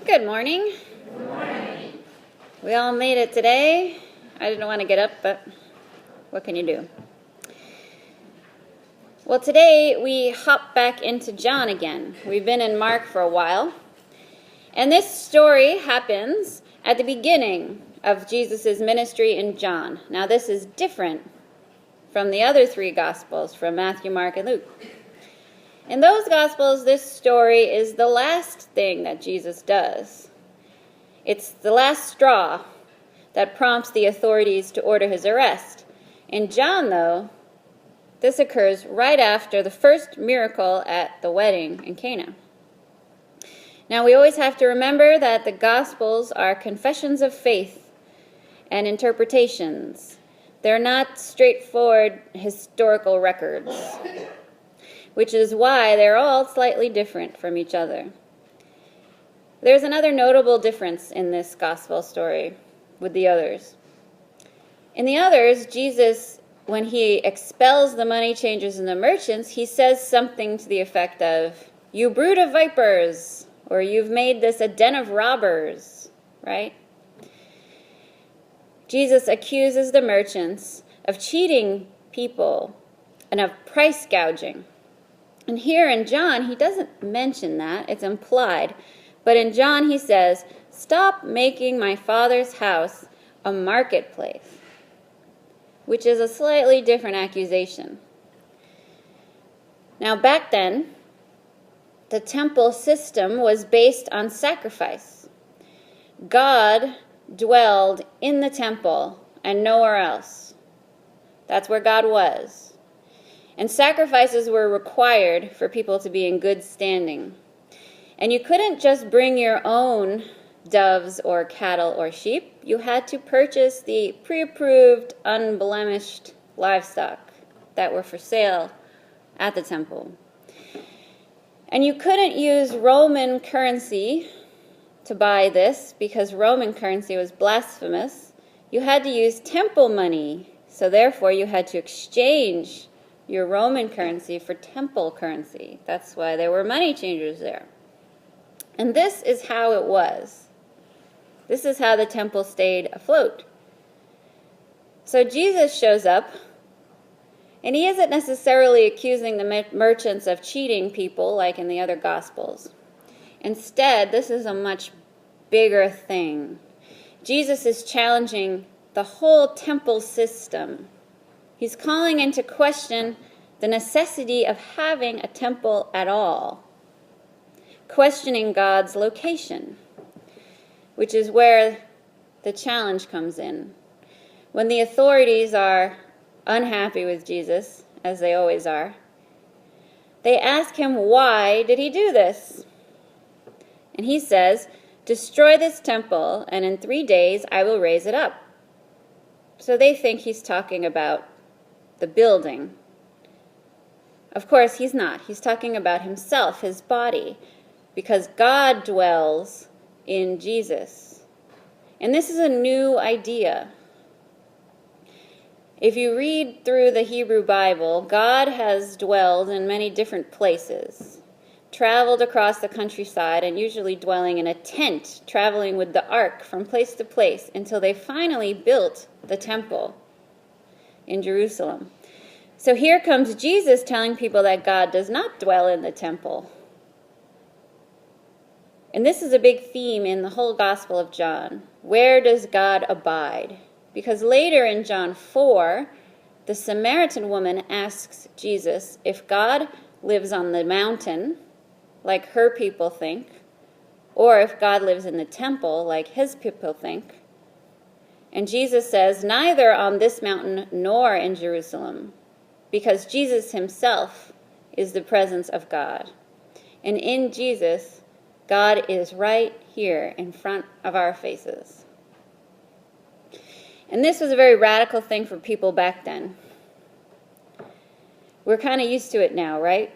Good morning. Good morning. We all made it today. I didn't want to get up, but what can you do? Well, today we hop back into John again. We've been in Mark for a while. And this story happens at the beginning of Jesus' ministry in John. Now, this is different from the other three Gospels, from Matthew, Mark, and Luke. In those Gospels, this story is the last thing that Jesus does. It's the last straw that prompts the authorities to order his arrest. In John, though, this occurs right after the first miracle at the wedding in Cana. Now, we always have to remember that the Gospels are confessions of faith and interpretations. They're not straightforward historical records, which is why they're all slightly different from each other. There's another notable difference in this gospel story with the others. In the others, Jesus, when he expels the money changers and the merchants, he says something to the effect of, "You brood of vipers," or "You've made this a den of robbers," right? Jesus accuses the merchants of cheating people and of price gouging. And here in John, he doesn't mention that. It's implied. But in John, he says, "Stop making my Father's house a marketplace," which is a slightly different accusation. Now, back then, the temple system was based on sacrifice. God dwelled in the temple and nowhere else. That's where God was. And sacrifices were required for people to be in good standing. And you couldn't just bring your own doves or cattle or sheep. You had to purchase the pre-approved, unblemished livestock that were for sale at the temple. And you couldn't use Roman currency to buy this because Roman currency was blasphemous. You had to use temple money, so therefore you had to exchange your Roman currency for temple currency. That's why there were money changers there. And this is how it was. This is how the temple stayed afloat. So Jesus shows up, and he isn't necessarily accusing the merchants of cheating people like in the other Gospels. Instead, this is a much bigger thing. Jesus is challenging the whole temple system. He's calling into question the necessity of having a temple at all, questioning God's location, which is where the challenge comes in. When the authorities are unhappy with Jesus, as they always are, they ask him, why did he do this? And he says, "Destroy this temple, and in 3 days I will raise it up." So they think he's talking about the building. Of course, he's not. He's talking about himself, his body, because God dwells in Jesus. And this is a new idea. If you read through the Hebrew Bible, God has dwelled in many different places, traveled across the countryside, and usually dwelling in a tent, traveling with the ark from place to place until they finally built the temple in Jerusalem. So here comes Jesus telling people that God does not dwell in the temple. And this is a big theme in the whole Gospel of John. Where does God abide? Because later in John 4, the Samaritan woman asks Jesus if God lives on the mountain, like her people think, or if God lives in the temple, like his people think. And Jesus says, neither on this mountain nor in Jerusalem, because Jesus himself is the presence of God. And in Jesus, God is right here in front of our faces. And this was a very radical thing for people back then. We're kind of used to it now, right?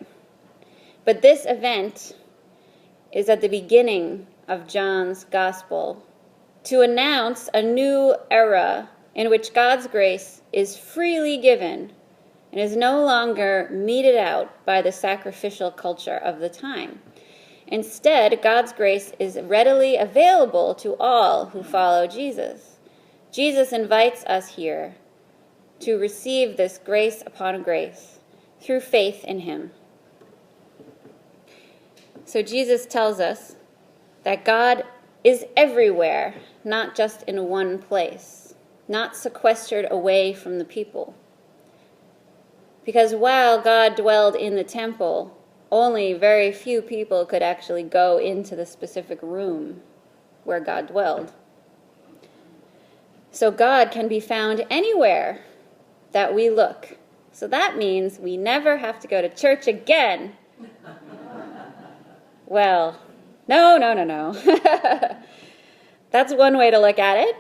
But this event is at the beginning of John's gospel to announce a new era in which God's grace is freely given and is no longer meted out by the sacrificial culture of the time. Instead, God's grace is readily available to all who follow Jesus. Jesus invites us here to receive this grace upon grace through faith in him. So Jesus tells us that God is everywhere, not just in one place, not sequestered away from the people. Because while God dwelled in the temple, only very few people could actually go into the specific room where God dwelled. So God can be found anywhere that we look. So that means we never have to go to church again. Well, no. That's one way to look at it,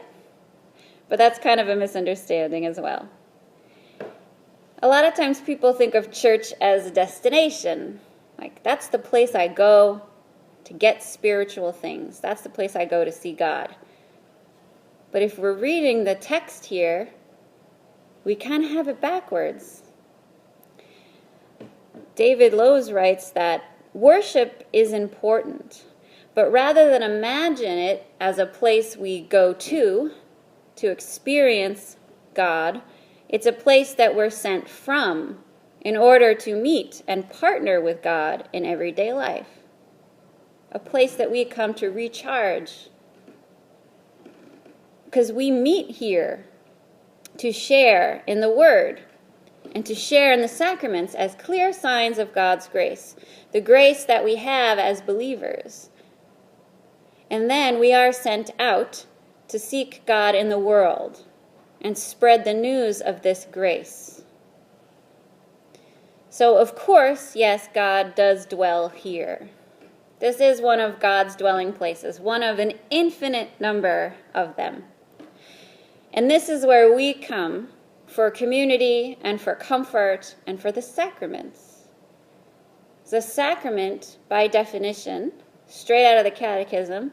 but that's kind of a misunderstanding as well. A lot of times people think of church as a destination. Like, that's the place I go to get spiritual things. That's the place I go to see God. But if we're reading the text here, we kind of have it backwards. David Lowes writes that worship is important, but rather than imagine it as a place we go to experience God, it's a place that we're sent from in order to meet and partner with God in everyday life. A place that we come to recharge. Because we meet here to share in the Word and to share in the sacraments as clear signs of God's grace, the grace that we have as believers. And then we are sent out to seek God in the world and spread the news of this grace. So, of course, yes, God does dwell here. This is one of God's dwelling places, one of an infinite number of them. And this is where we come for community and for comfort and for the sacraments. The sacrament, by definition, straight out of the Catechism,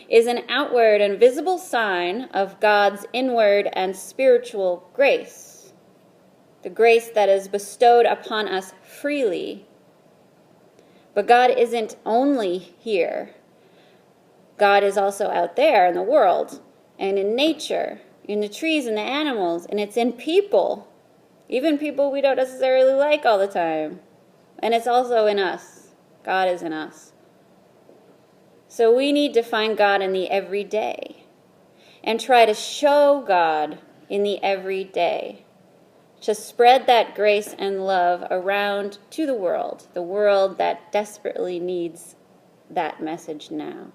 is an outward and visible sign of God's inward and spiritual grace. The grace that is bestowed upon us freely. But God isn't only here. God is also out there in the world and in nature, in the trees and the animals, and it's in people, even people we don't necessarily like all the time. And it's also in us. God is in us. So we need to find God in the everyday and try to show God in the everyday, to spread that grace and love around to the world that desperately needs that message now.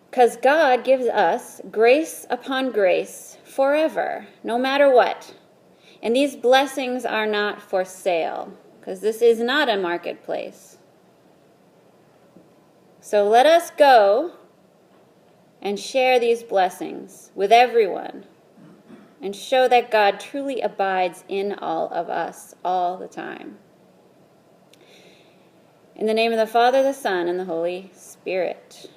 Because God gives us grace upon grace forever, no matter what. And these blessings are not for sale, because this is not a marketplace. So let us go and share these blessings with everyone and show that God truly abides in all of us all the time. In the name of the Father, the Son, and the Holy Spirit.